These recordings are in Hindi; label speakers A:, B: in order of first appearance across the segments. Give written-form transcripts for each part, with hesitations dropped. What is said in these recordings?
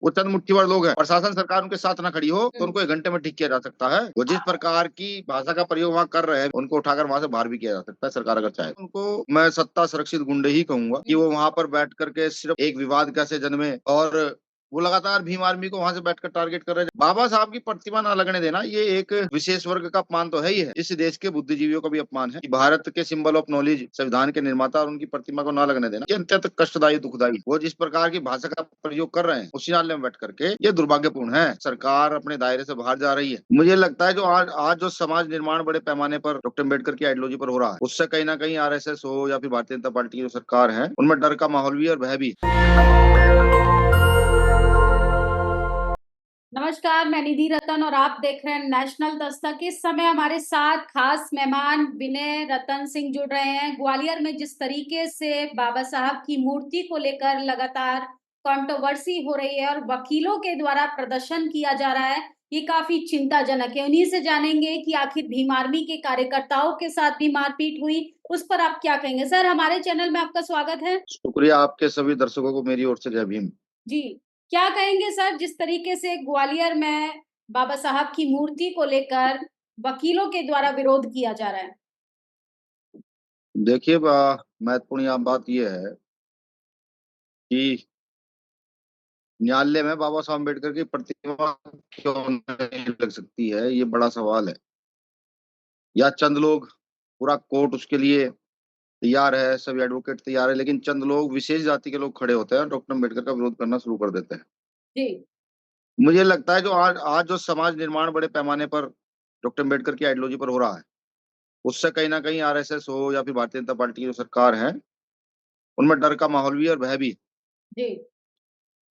A: वो चंद मुट्ठी भर लोग हैं। प्रशासन सरकार उनके साथ ना खड़ी हो तो उनको 1 घंटे में ठीक किया जा सकता है। वो जिस प्रकार की भाषा का प्रयोग वहाँ कर रहे हैं, उनको उठाकर वहां से बाहर भी किया जा सकता है, सरकार अगर चाहे। उनको मैं सत्ता सुरक्षित गुंडे ही कहूंगा कि वो वहां पर बैठ करके सिर्फ एक विवाद कैसे जन्मे, और वो लगातार भीम आर्मी को वहां से बैठकर टारगेट कर रहे हैं। बाबा साहब की प्रतिमा ना लगने देना, ये एक विशेष वर्ग का अपमान तो है ही है, इस देश के बुद्धिजीवियों का भी अपमान है कि भारत के सिंबल ऑफ नॉलेज, संविधान के निर्माता और उनकी प्रतिमा को ना लगने देना, ये अत्यंत कष्टदायी, दुखदायी। वो जिस प्रकार की भाषा का प्रयोग कर रहे हैं उसी नाले में बैठ करके, ये दुर्भाग्यपूर्ण है। सरकार अपने दायरे से बाहर जा रही है। मुझे लगता है जो आज जो समाज निर्माण बड़े पैमाने पर डॉक्टर अम्बेडकर की आइडियोलॉजी पर हो रहा है, उससे कहीं ना कहीं आरएसएस हो या फिर भारतीय जनता पार्टी की जो सरकार है, उनमें डर का माहौल भी और भय भी।
B: नमस्कार, मैं निधि रतन और आप देख रहे हैं नेशनल दस्तक। इस समय हमारे साथ खास मेहमान विनय रतन सिंह जुड़ रहे हैं। ग्वालियर में जिस तरीके से बाबा साहब की मूर्ति को लेकर लगातार कंट्रोवर्सी हो रही है और वकीलों के द्वारा प्रदर्शन किया जा रहा है, ये काफी चिंताजनक है। उन्हीं से जानेंगे कि आखिर भीम आर्मी के कार्यकर्ताओं के साथ भी मारपीट हुई, उस पर आप क्या कहेंगे। सर, हमारे चैनल में आपका स्वागत है।
A: शुक्रिया, आपके सभी दर्शकों को मेरी ओर से जय भीम।
B: जी, क्या कहेंगे सर, जिस तरीके से ग्वालियर में बाबा साहब की मूर्ति को लेकर वकीलों के द्वारा विरोध किया जा रहा है?
A: देखिए, महत्वपूर्ण यहाँ बात यह है कि न्यायालय में बाबा साहब अम्बेडकर की प्रतिमा क्यों नहीं लग सकती है, ये बड़ा सवाल है। या चंद लोग, पूरा कोर्ट उसके लिए तैयार है, सभी एडवोकेट तैयार है, लेकिन चंद लोग, विशेष जाति के लोग खड़े होते हैं और डॉक्टर अम्बेडकर का विरोध करना शुरू कर देते हैं।
B: जी।
A: मुझे लगता है जो आज जो समाज निर्माण बड़े पैमाने पर डॉक्टर अम्बेडकर की आइडियोलॉजी पर हो रहा है, उससे कहीं ना कहीं आरएसएस हो या फिर भारतीय जनता पार्टी की जो सरकार है, उनमें डर का माहौल भी और भय भी।
B: जी।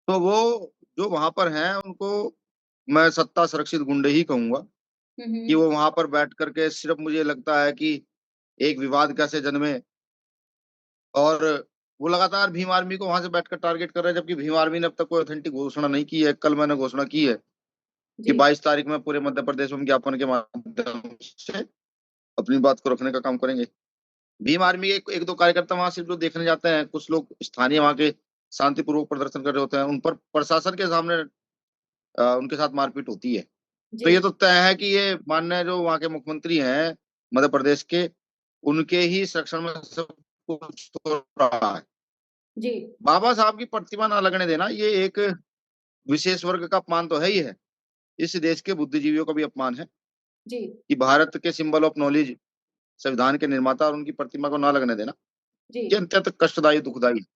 A: तो वो जो वहां पर हैं, उनको मैं सत्ता सुरक्षित गुंडे ही कहूंगा कि वो वहां पर बैठ करके सिर्फ, मुझे लगता है कि एक विवाद कैसे जन्मे, और वो लगातार भीम आर्मी को वहां से बैठकर टारगेट कर रहे हैं, जबकि भीम आर्मी ने अब तक कोई ऑथेंटिक घोषणा नहीं की है। कल मैंने घोषणा की है कि
B: जी।
A: 22 तारीख में पूरे मध्य प्रदेश में ज्ञापन के माध्यम से अपनी बात को रखने का काम करेंगे। भीम आर्मी एक एक दो कार्यकर्ता वहां सिर्फ लोग देखने जाते हैं, कुछ लोग स्थानीय वहां के शांतिपूर्वक प्रदर्शन कर रहे होते हैं, उन पर प्रशासन के सामने उनके साथ मारपीट होती है। तो ये
B: जी।
A: तो तय है कि ये माननीय जो वहाँ के मुख्यमंत्री हैं मध्य प्रदेश के, उनके ही संरक्षण में सब कुछ हो रहा है।
B: जी।
A: बाबा साहब की प्रतिमा ना लगने देना, ये एक विशेष वर्ग का अपमान तो है ही है, इस देश के बुद्धिजीवियों का भी अपमान है
B: जी।
A: कि भारत के सिंबल ऑफ नॉलेज, संविधान के निर्माता और उनकी प्रतिमा को ना लगने देना,
B: जी।
A: ये अत्यंत कष्टदायी, दुखदायी।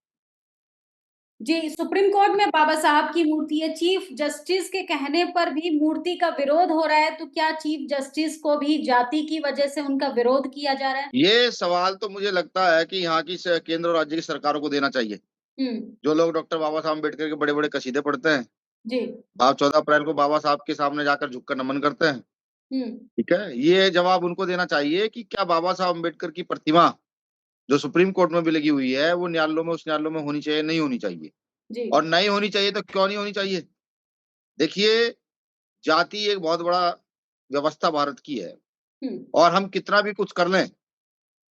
B: जी, सुप्रीम कोर्ट में बाबा साहब की मूर्ति है। चीफ जस्टिस के कहने पर भी मूर्ति का विरोध हो रहा है, तो क्या चीफ जस्टिस को भी जाति की वजह से उनका विरोध किया जा रहा है?
A: ये सवाल तो मुझे लगता है कि यहाँ की केंद्र और राज्य की सरकारों को देना चाहिए। जो लोग डॉक्टर बाबा साहब अम्बेडकर के बड़े बड़े कसीदे पढ़ते हैं,
B: जी।
A: आप 14 अप्रैल को बाबा साहब के सामने जाकर झुककर नमन करते हैं, ठीक है, ये जवाब उनको देना चाहिए कि क्या बाबा साहब अम्बेडकर की प्रतिमा जो सुप्रीम कोर्ट में भी लगी हुई है, वो न्यायालयों में, उस न्यायालयों में होनी चाहिए, नहीं होनी चाहिए?
B: जी।
A: और नहीं होनी चाहिए तो क्यों नहीं होनी चाहिए? देखिए, जाति एक बहुत बड़ा व्यवस्था भारत की है, और हम कितना भी कुछ कर लें,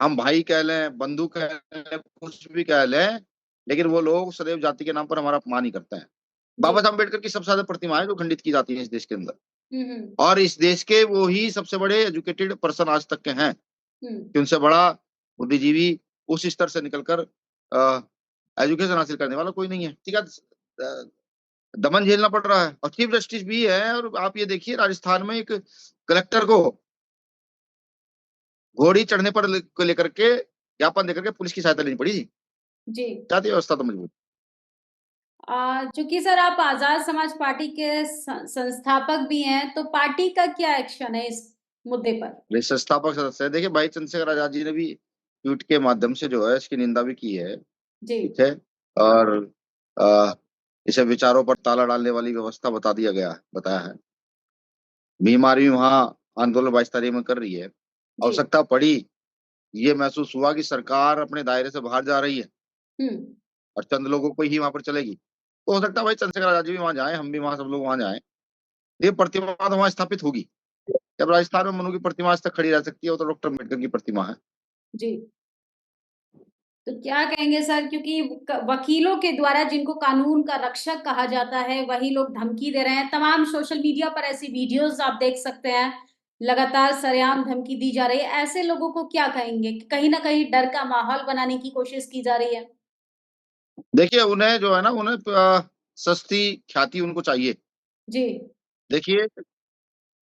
A: हम भाई कह लें, बंधु कह लें, कुछ भी कह लें, लेकिन वो लोग सदैव जाति के नाम पर हमारा अपमान ही करते हैं। बाबा साहब अम्बेडकर की सबसे ज्यादा प्रतिमा है जो खंडित की जाती है इस देश के अंदर, और इस देश के वो ही सबसे बड़े एजुकेटेड पर्सन आज तक के हैं कि उनसे बड़ा बुद्धिजीवी उस स्तर से निकलकर एजुकेशन हासिल करने वाला कोई नहीं है। ठीक है, दमन झेलना पड़ रहा है, और चीफ जस्टिस भी है। और आप ये देखिए, राजस्थान में एक कलेक्टर को घोड़ी चढ़ने पर को लेकर के ज्ञापन देकर के पुलिस की सहायता लेनी पड़ी।
B: जी।
A: जाति व्यवस्था तो मजबूत।
B: चूंकि सर आप आजाद समाज पार्टी के संस्थापक भी हैं, तो पार्टी का क्या एक्शन है इस मुद्दे पर?
A: संस्थापक सदस्य है, देखिए भाई चंद्रशेखर आजाद जी ने भी ट्वीट के माध्यम से जो है इसकी निंदा भी की है,
B: जी।
A: ठीक है, और अ, इसे विचारों पर ताला डालने वाली व्यवस्था बताया है। भीम आर्मी वहां आंदोलन 22 तारीख में कर रही है।
B: जी।
A: आवश्यकता पड़ी, ये महसूस हुआ कि सरकार अपने दायरे से बाहर जा रही है और चंद लोगों को ही वहां पर चलेगी, तो हो सकता है भाई चंद्रशेखर आजाद जी भी वहां जाए, हम भी वहां, सब लोग वहां जाए, ये प्रतिमा तो वहां स्थापित होगी। जब राजस्थान में मनु की प्रतिमा आज तक खड़ी रह सकती है, वो तो डॉक्टर अम्बेडकर की प्रतिमा है।
B: जी। तो क्या कहेंगे सर, क्योंकि वकीलों के द्वारा जिनको कानून का रक्षक कहा जाता है वही लोग धमकी दे रहे हैं। तमाम सोशल मीडिया पर ऐसी वीडियोस आप देख सकते हैं, लगातार सरेआम धमकी दी जा रही है। ऐसे लोगों को क्या कहेंगे कि कहीं ना कहीं डर का माहौल बनाने की कोशिश की जा रही है?
A: देखिए, उन्हें जो है ना, उन्हें सस्ती ख्याति उनको चाहिए।
B: जी।
A: देखिए,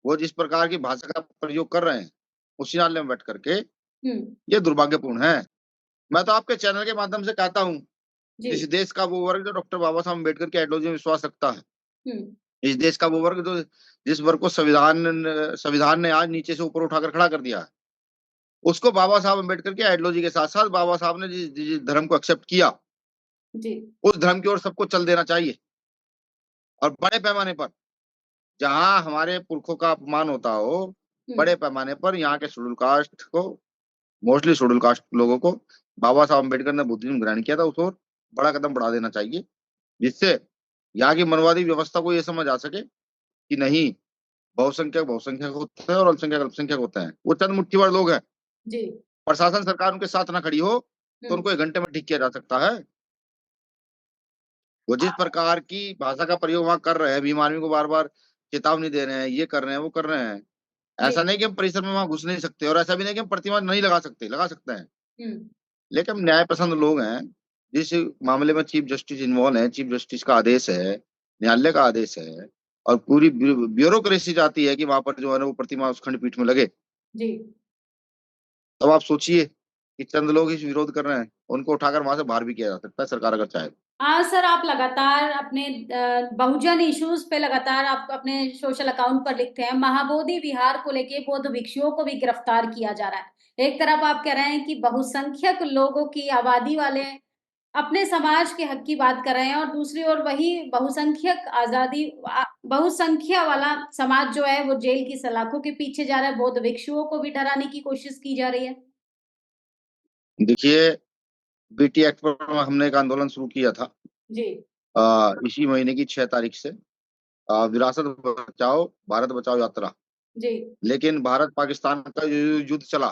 A: वो जिस प्रकार की भाषा का प्रयोग कर रहे हैं, उसी नाले में बैठ करके,
B: हम्म।
A: ये दुर्भाग्यपूर्ण है। मैं तो आपके चैनल के माध्यम से कहता हूँ,
B: जी।
A: इस देश का वो वर्ग जो डॉक्टर बाबा साहब अम्बेडकर की आइडियोलॉजी में विश्वास रखता है,
B: हम्म।
A: इस देश का वो वर्ग जो जिस वर्ग को संविधान ने आज नीचे से ऊपर उठाकर खड़ा कर दिया है, उसको बाबा साहब अम्बेडकर की आइडियोलॉजी के साथ-साथ बाबा साहब ने जिस धर्म को एक्सेप्ट किया,
B: जी।
A: उस धर्म की ओर सबको चल देना चाहिए। और बड़े पैमाने पर, जहाँ हमारे पुरखों का अपमान होता हो, बड़े
B: हम्म।
A: पैमाने पर यहाँ के शेड्यूल कास्ट को, मोस्टली शेड्यूल कास्ट लोगों को, बाबा साहब अम्बेडकर ने बुद्धिज्म ग्रहण किया था, उस ओर बड़ा कदम बढ़ा देना चाहिए, जिससे यहाँ की मनवादी व्यवस्था को ये समझ आ सके कि नहीं, बहुसंख्यक बहुसंख्यक होते हैं और अल्पसंख्यक अल्पसंख्यक होते हैं। वो चंद मुट्ठी भर लोग हैं।
B: जी।
A: प्रशासन सरकार उनके साथ ना खड़ी हो, तो
B: हम्म।
A: उनको 1 घंटे में ठीक किया जा सकता है। वो जिस प्रकार की भाषा का प्रयोग वहाँ कर रहे हैं, भीम आर्मी को बार-बार चेतावनी दे रहे हैं, ये कर रहे हैं, वो कर रहे हैं।
B: जी।
A: ऐसा नहीं कि हम परिसर में वहाँ घुस नहीं सकते और ऐसा भी नहीं कि हम प्रतिमा नहीं लगा सकते, लगा सकते हैं।
B: हम्म।
A: लेकिन हम न्याय पसंद लोग हैं, जिस मामले में चीफ जस्टिस इन्वॉल्व है, चीफ जस्टिस का आदेश है, न्यायालय का आदेश है और पूरी ब्यूरोक्रेसी चाहती है कि वहाँ पर जो है ना वो प्रतिमा उस खंडपीठ में लगे।
B: जी।
A: तब आप सोचिए कि चंद लोग इस विरोध कर रहे हैं, उनको उठाकर वहाँ से बाहर भी किया जा सकता है, सरकार अगर चाहे तो।
B: हाँ सर, आप लगातार अपने बहुजन इश्यूज पे लगातार आप अपने सोशल अकाउंट पर लिखते हैं। महाबोधि विहार को लेके बौद्ध भिक्षुओं को भी गिरफ्तार किया जा रहा है। एक तरफ आप कह रहे हैं कि बहुसंख्यक लोगों की आबादी वाले अपने समाज के हक की बात कर रहे हैं, और दूसरी ओर वही बहुसंख्या वाला समाज जो है वो जेल की सलाखों के पीछे जा रहा है। बौद्ध भिक्षुओं को भी डराने की कोशिश की जा रही है।
A: देखिए, बीटी एक्ट पर हमने एक आंदोलन शुरू किया था,
B: जी।
A: इसी महीने की 6 तारीख से, विरासत बचाओ, भारत बचाओ यात्रा।
B: जी।
A: लेकिन भारत-पाकिस्तान का जो युद्ध चला,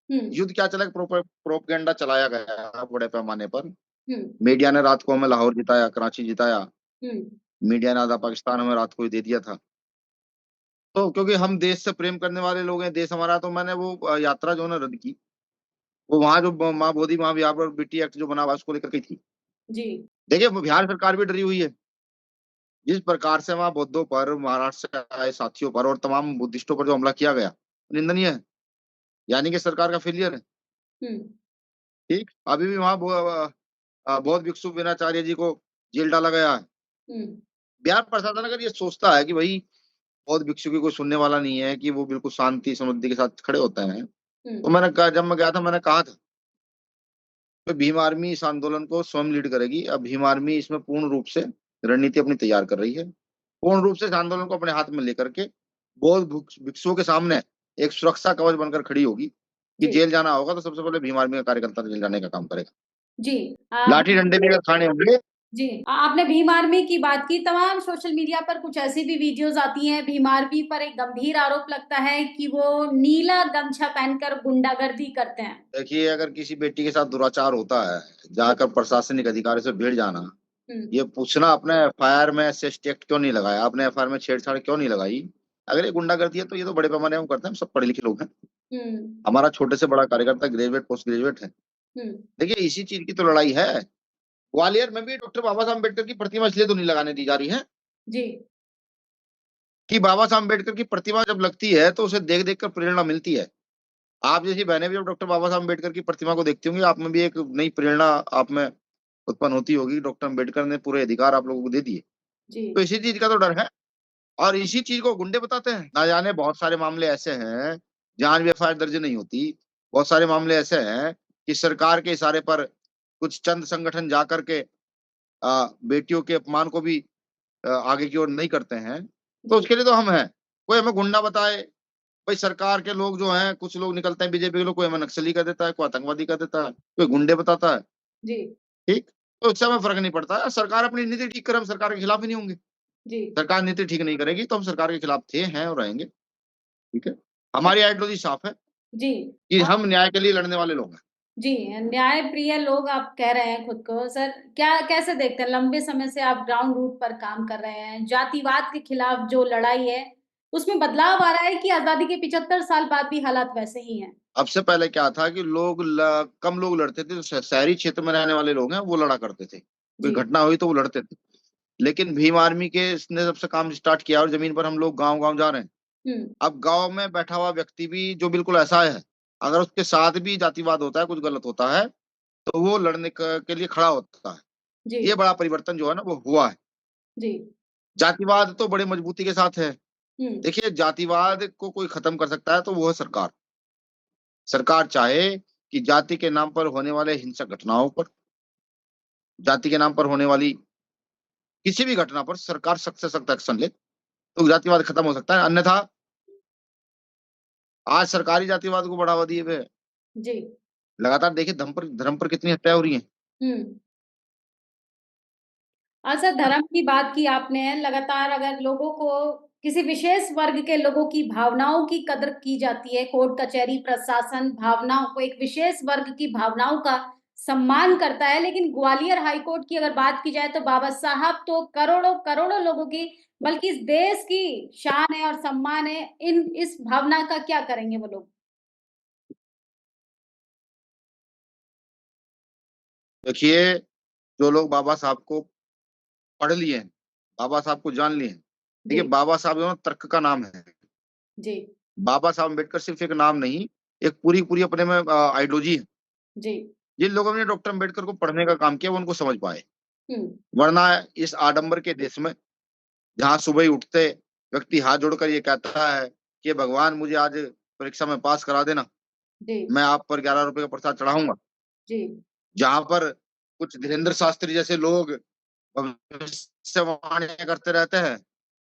B: हम्म।
A: युद्ध क्या चला, प्रोपेगेंडा चलाया गया बड़े पैमाने पर।
B: हम्म।
A: मीडिया ने रात को हमें लाहौर जिताया, कराची जिताया,
B: हम्म।
A: मीडिया ने आधा पाकिस्तान हमें रात को ही दे दिया था। तो क्योंकि हम देश से प्रेम करने वाले लोग हैं, देश हमारा, तो मैंने वो यात्रा जो है ना रद्द की। वो वहाँ जो माँ बोधि महाविहार पर बीटी एक्ट जो बना हुआ है, उसको लेकर के थी।
B: जी।
A: देखिए, वो बिहार सरकार भी डरी हुई है। जिस प्रकार से वहाँ बौद्धों पर, महाराष्ट्र से आए साथियों पर और तमाम बुद्धिस्टों पर जो हमला किया गया, निंदनीय है। यानी कि सरकार का फेलियर है।
B: हम्म।
A: ठीक? अभी भी वहाँ बौद्ध भिक्षु विनाचार्य जी को जेल डाला गया है।
B: हम्म।
A: बिहार प्रशासन अगर ये सोचता है कि भई बौद्ध भिक्षु की कोई सुनने वाला नहीं है, कि वो बिल्कुल शांति समृद्धि के साथ खड़े होते हैं, तो
B: हम्म।
A: मैंने कहा, जब मैं गया था मैंने कहा था, तो भीम आर्मी इस आंदोलन को स्वयं लीड करेगी। अब भीम आर्मी इसमें पूर्ण रूप से रणनीति अपनी तैयार कर रही है। पूर्ण रूप से इस आंदोलन को अपने हाथ में लेकर के बौद्ध भिक्षुओं के सामने एक सुरक्षा कवच बनकर खड़ी होगी कि
B: जी।
A: जेल जाना होगा तो सबसे पहले भीम आर्मी का कार्यकर्ता जेल जाने का काम करेगा।
B: जी।
A: लाठी डंडे भी अगर खाने होंगे।
B: जी। आपने भीम आर्मी की बात की। तमाम सोशल मीडिया पर कुछ ऐसी भी वीडियोस आती हैं। भीम आर्मी पर एक गंभीर आरोप लगता है कि वो नीला गमछा पहनकर गुंडागर्दी करते हैं।
A: देखिए, अगर किसी बेटी के साथ दुराचार होता है, जाकर प्रशासनिक अधिकारी से भिड़ जाना,
B: हम्म।
A: ये पूछना आपने एफआईआर में एससी एक्ट क्यों नहीं लगाया, आपने एफआईआर में छेड़छाड़ क्यों नहीं लगाई। अगर ये गुंडागर्दी है तो ये तो बड़े पैमाने पर करते हैं, हम सब पढ़े लिखे लोग हैं।
B: हम्म।
A: हमारा छोटे से बड़ा कार्यकर्ता ग्रेजुएट पोस्ट ग्रेजुएट है।
B: हम्म।
A: देखिए, इसी चीज की तो लड़ाई है। ग्वालियर में भी डॉक्टर बाबा साहब अम्बेडकर की प्रतिमा इसलिए तो नहीं लगाने दी जा रही है
B: जी।
A: कि बाबा साहब अम्बेडकर की प्रतिमा जब लगती है तो उसे देख देख कर प्रेरणा मिलती है। आप जैसी बहनें भी जब डॉक्टर बाबा साहब अम्बेडकर की प्रतिमा को देखती होंगी, आप में भी एक नई प्रेरणा आप में उत्पन्न होती होगी। डॉक्टर अम्बेडकर ने पूरे अधिकार आप लोगों को दे दिए।
B: जी।
A: तो इसी चीज का तो डर है और इसी चीज को गुंडे बताते हैं। ना जाने बहुत सारे मामले ऐसे हैं जहां भी एफआईआर दर्ज नहीं होती। बहुत सारे मामले ऐसे हैं कि सरकार के इशारे पर कुछ चंद संगठन जा करके बेटियों के अपमान को भी आगे की ओर नहीं करते हैं। तो
B: जी।
A: उसके लिए तो हम हैं। कोई हमें गुंडा बताए, भाई सरकार के लोग जो हैं, कुछ लोग निकलते हैं बीजेपी के लोग, कोई हमें नक्सली कर देता है, कोई आतंकवादी कर देता है, कोई गुंडे बताता है।
B: जी।
A: ठीक? तो उससे हमें फ़र्क नहीं पड़ता है। सरकार अपनी नीति ठीक करे, हम सरकार के खिलाफ ही नहीं होंगे।
B: जी।
A: सरकार नीति ठीक नहीं करेगी तो हम सरकार के खिलाफ थे, हैं और रहेंगे। ठीक है? हमारी आइडियोलॉजी साफ है
B: जी।
A: कि हम न्याय के लिए लड़ने वाले लोग हैं।
B: जी, न्यायप्रिय लोग आप कह रहे हैं खुद को। सर, क्या कैसे देखते हैं, लंबे समय से आप ग्राउंड रूट पर काम कर रहे हैं, जातिवाद के खिलाफ जो लड़ाई है, उसमें बदलाव आ रहा है कि आज़ादी के 75 साल बाद भी हालात वैसे ही हैं?
A: अब से पहले क्या था कि कम लोग लड़ते थे, जो शहरी क्षेत्र में रहने वाले लोग हैं वो लड़ा करते थे, कोई
B: जी।
A: घटना हुई तो वो लड़ते थे। लेकिन भीम आर्मी के इसने जब से काम स्टार्ट किया और जमीन पर हम लोग गांव गांव जा रहे हैं,
B: हुँ,
A: अब गांव में बैठा हुआ व्यक्ति भी जो बिल्कुल ऐसा है, अगर उसके साथ भी जातिवाद होता है, कुछ गलत होता है, तो वो के लिए खड़ा होता है।
B: जी,
A: ये बड़ा परिवर्तन जो है ना वो हुआ है।
B: जी।
A: जातिवाद तो बड़े मजबूती के साथ है।
B: हुँ,
A: देखिए, जातिवाद को कोई खत्म कर सकता है तो वो है सरकार। सरकार चाहे कि जाति के नाम पर होने वाले हिंसक घटनाओं पर, जाति के नाम पर होने वाली किसी भी घटना पर सरकार सख्त से सख्त एक्शन ले, तो जातिवाद खत्म हो सकता है। अन्यथा आज सरकार ही जातिवाद को बढ़ावा दिए हुए है।
B: जी।
A: लगातार देखिए धर्म पर कितनी हत्याएँ हो रही हैं।
B: हुँ। सर, धर्म की बात की आपने, लगातार अगर लोगों को किसी विशेष वर्ग के लोगों की भावनाओं की कदर की जाती है, कोर्ट कचहरी प्रशासन भावनाओं को, एक विशेष वर्ग की भावनाओं का सम्मान करता है, लेकिन ग्वालियर हाई कोर्ट की अगर बात की जाए तो बाबा साहब तो करोड़ों लोगों की, बल्कि इस देश की शान है और सम्मान है। इस भावना का क्या करेंगे वो लोग?
A: देखिए, जो लोग बाबा साहब को पढ़ लिए हैं, बाबा साहब को जान लिए हैं, देखिए
B: जी,
A: बाबा साहब जो है ना तर्क का नाम है।
B: जी,
A: बाबा साहब अम्बेडकर सिर्फ़ एक नाम नहीं, एक पूरी-पूरी अपने में आइडियोलॉजी है।
B: जी।
A: जिन लोगों ने डॉक्टर अम्बेडकर को पढ़ने का काम किया वो उनको समझ पाए।
B: हुँ,
A: वरना इस आडंबर के देश में, जहाँ सुबह ही उठते व्यक्ति हाथ जोड़कर ये कहता है कि भगवान मुझे आज परीक्षा में पास करा देना,
B: जी,
A: मैं आप पर ₹11 का प्रसाद चढ़ाऊँगा।
B: जी,
A: जहाँ पर कुछ धीरेन्द्र शास्त्री जैसे लोग भविष्यवाणियाँ करते रहते हैं।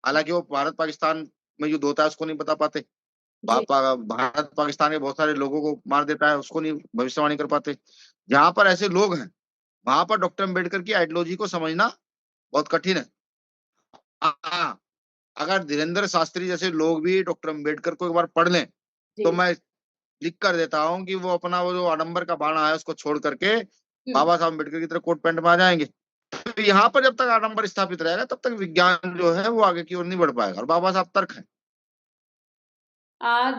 A: हालाँकि वो भारत-पाकिस्तान में युद्ध होता है उसको नहीं बता पाते।
B: जी,
A: भारत-पाकिस्तान के बहुत सारे लोगों को मार देता है, उसको नहीं भविष्यवाणी कर पाते। जहाँ पर ऐसे लोग हैं, वहाँ पर डॉक्टर अम्बेडकर की आइडियोलॉजी को समझना बहुत कठिन है। हाँ, अगर धीरेन्द्र शास्त्री जैसे लोग भी डॉक्टर अम्बेडकर को एक बार पढ़ लें,
B: जी।
A: तो मैं लिख कर देता हूँ कि वो अपना वो जो आडंबर का बाड़ा है उसको छोड़ करके
B: हुँ।
A: बाबा साहब अम्बेडकर की तरह कोट पैंट में आ जाएँगे। तो यहाँ पर जब तक आडंबर स्थापित रहेगा तब तक विज्ञान जो है वो आगे की ओर नहीं बढ़ पाएगा और बाबा साहब तर्क हैं।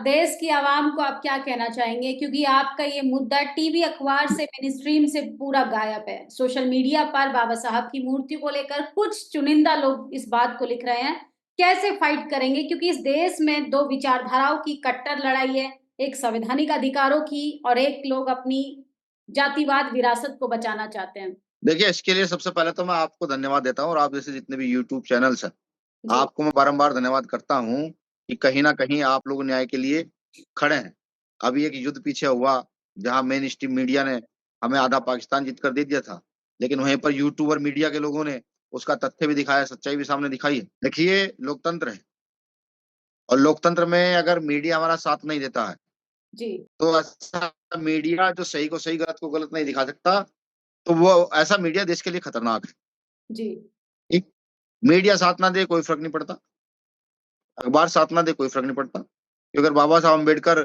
B: देश की आवाम को आप क्या कहना चाहेंगे? क्योंकि आपका ये मुद्दा टीवी, अखबार से, मेनस्ट्रीम से पूरा गायब है। सोशल मीडिया पर बाबा साहब की मूर्ति को लेकर कुछ चुनिंदा लोग इस बात को लिख रहे हैं। कैसे फाइट करेंगे? क्योंकि इस देश में 2 विचारधाराओं की कट्टर लड़ाई है। एक संवैधानिक अधिकारों की और एक लोग अपनी जातिवाद विरासत को बचाना चाहते हैं।
A: देखिए, इसके लिए सबसे पहले तो मैं आपको धन्यवाद देता हूँ और आप जैसे जितने भी यूट्यूब चैनल्स हैं,
B: जी,
A: आपको मैं बारंबार धन्यवाद करता हूँ कि कहीं न कहीं आप लोग न्याय के लिए खड़े हैं। अभी एक युद्ध पीछे हुआ, जहाँ मेन स्ट्रीम मीडिया ने हमें आधा पाकिस्तान जीत कर दे दिया था। लेकिन वहीं पर यूट्यूबर मीडिया के लोगों ने उसका तथ्य भी दिखाया, सच्चाई भी सामने दिखाई है। देखिए, लोकतंत्र है और लोकतंत्र में अगर मीडिया हमारा साथ नहीं देता है,
B: जी,
A: तो ऐसा मीडिया जो सही को सही, गलत को गलत नहीं दिखा सकता, तो वो ऐसा मीडिया देश के लिए खतरनाक है।
B: जी,
A: ठीक? मीडिया साथ ना दे कोई फ़र्क नहीं पड़ता, अखबार साथ ना दे कोई फ़र्क नहीं पड़ता। कि अगर बाबा साहब अम्बेडकर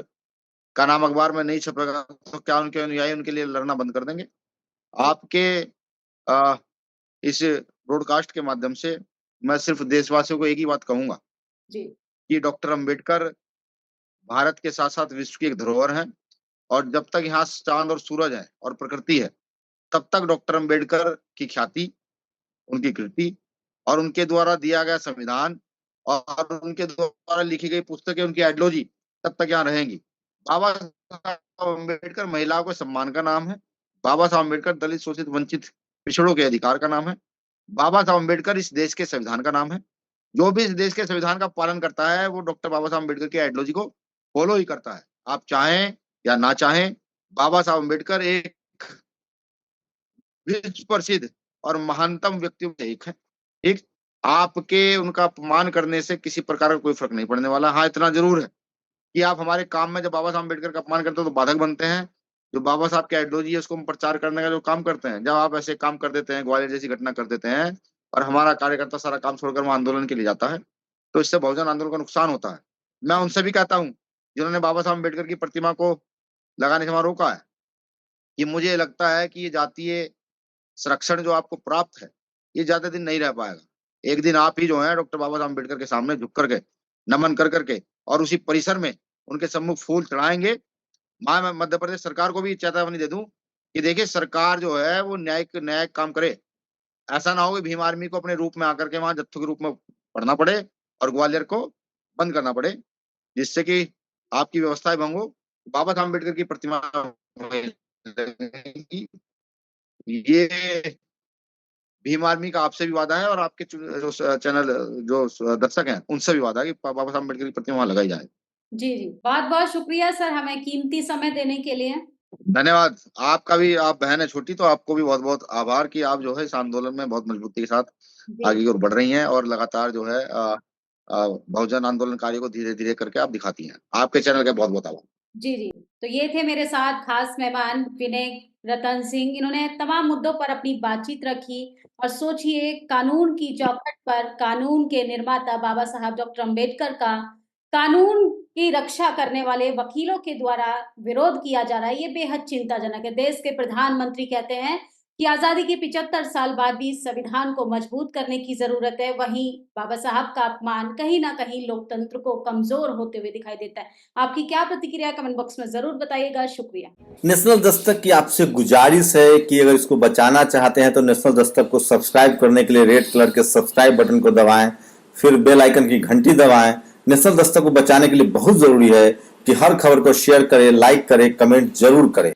A: का नाम अखबार में नहीं छपेगा, तो क्या उनके अनुयायी उनके लिए लड़ना बंद कर देंगे?
B: जी,
A: आपके अ, इस ब्रॉडकास्ट के माध्यम से मैं सिर्फ़ देशवासियों को एक ही बात कहूँगा
B: जी,
A: कि डॉक्टर अम्बेडकर भारत के साथ-साथ विश्व की एक धरोहर हैं और जब तक यहाँ चाँद और सूरज है और प्रकृति है, तब तक डॉक्टर अम्बेडकर की ख्याति, उनकी कृति और उनके द्वारा दिया गया संविधान और उनके द्वारा लिखी गई पुस्तकें, उनकी आइडियोलॉजी तब तक यहाँ रहेंगी। बाबा साहब अम्बेडकर महिलाओं के सम्मान का नाम है। बाबा साहब अम्बेडकर दलित, शोषित, वंचित, पिछड़ों के अधिकार का नाम है। बाबा साहब अम्बेडकर इस देश के संविधान का नाम है। जो भी इस देश के संविधान का पालन करता है, वो डॉक्टर बाबा साहब अम्बेडकर की आइडियोलॉजी को फॉलो ही करता है। आप चाहें या ना चाहें, बाबा साहब अम्बेडकर एक विश्व प्रसिद्ध और महानतम व्यक्तियों में से एक है। ठीक? आपके उनका अपमान करने से किसी प्रकार का कोई फ़र्क नहीं पड़ने वाला। हाँ, इतना ज़रूर है कि आप हमारे काम में जब बाबा साहब अम्बेडकर का अपमान करते हो तो बाधक बनते हैं। जो बाबा साहब की आइडियोलॉजी है उसको हम प्रचार करने का जो काम करते हैं, जब आप ऐसे काम कर देते हैं, ग्वालियर जैसी घटना कर देते हैं और हमारा कार्यकर्ता सारा काम छोड़कर वहाँ आंदोलन के लिए जाता है, तो इससे बहुजन आंदोलन को नुकसान होता है। मैं उनसे भी कहता हूँ, जिन्होंने बाबा साहब अम्बेडकर की प्रतिमा को लगाने से वहाँ रोका है। कि मुझे लगता है कि ये जातीय संरक्षण जो आपको प्राप्त है, ये ज्यादा दिन नहीं रह पाएगा। एक दिन आप ही जो है डॉक्टर बाबा साहब अम्बेडकर के सामने झुक करके, नमन कर करके और उसी परिसर में उनके सम्मुख फूल चढ़ाएंगे। मैं मध्य प्रदेश सरकार को भी चेतावनी दे दूं कि देखिए, सरकार जो है वो न्यायिक काम करे। ऐसा ना हो कि भीम आर्मी को अपने रूप में आकर के वहां जत्थों के रूप में पढ़ना पड़े और ग्वालियर को बंद करना पड़े, जिससे कि आपकी व्यवस्थाएं भंग हो। बाबा साहब अम्बेडकर की प्रतिमा लगेगी। ये भीम आर्मी का आपसे भी वादा है और आपके जो चैनल जो दर्शक हैं उनसे भी वादा है कि बाबा साहब अम्बेडकर की प्रतिमा वहां लगाई जाए।
B: जी, जी। बहुत-बहुत शुक्रिया सर हमें कीमती समय देने के लिए।
A: धन्यवाद। आपका भी, आप बहन है छोटी, तो आपको भी बहुत-बहुत आभार कि आप जो है इस आंदोलन में बहुत मजबूती के साथ
B: जी,
A: आगे की ओर बढ़ रही हैं और लगातार जो है बहुजन आंदोलनकारियों को धीरे-धीरे करके आप दिखाती हैं। आपके चैनल का बहुत-बहुत आभार।
B: जी, जी। तो ये थे मेरे साथ खास मेहमान विनय रतन सिंह। इन्होंने तमाम मुद्दों पर अपनी बातचीत रखी और सोचिए कानून की चौखट पर कानून के निर्माता बाबा साहब डॉक्टर अम्बेडकर का कानून की रक्षा करने वाले वकीलों के द्वारा विरोध किया जा रहा है, ये बेहद चिंताजनक है। देश के प्रधानमंत्री कहते हैं कि आज़ादी के 75 साल बाद भी संविधान को मजबूत करने की ज़रूरत है, वहीं बाबा साहब का अपमान कहीं न कहीं लोकतंत्र को कमज़ोर होते हुए दिखाई देता है। आपकी क्या प्रतिक्रिया है कमेंट बॉक्स में ज़रूर बताइएगा। शुक्रिया।
C: नेशनल दस्तक की आपसे गुजारिश है कि अगर इसको बचाना चाहते हैं तो नेशनल दस्तक को सब्सक्राइब करने के लिए रेड कलर के सब्सक्राइब बटन को दबाएं, फिर बेल आइकन की घंटी दबाएं। नेशनल दस्तक को बचाने के लिए बहुत जरूरी है कि हर खबर को शेयर करें, लाइक करें, कमेंट जरूर करें।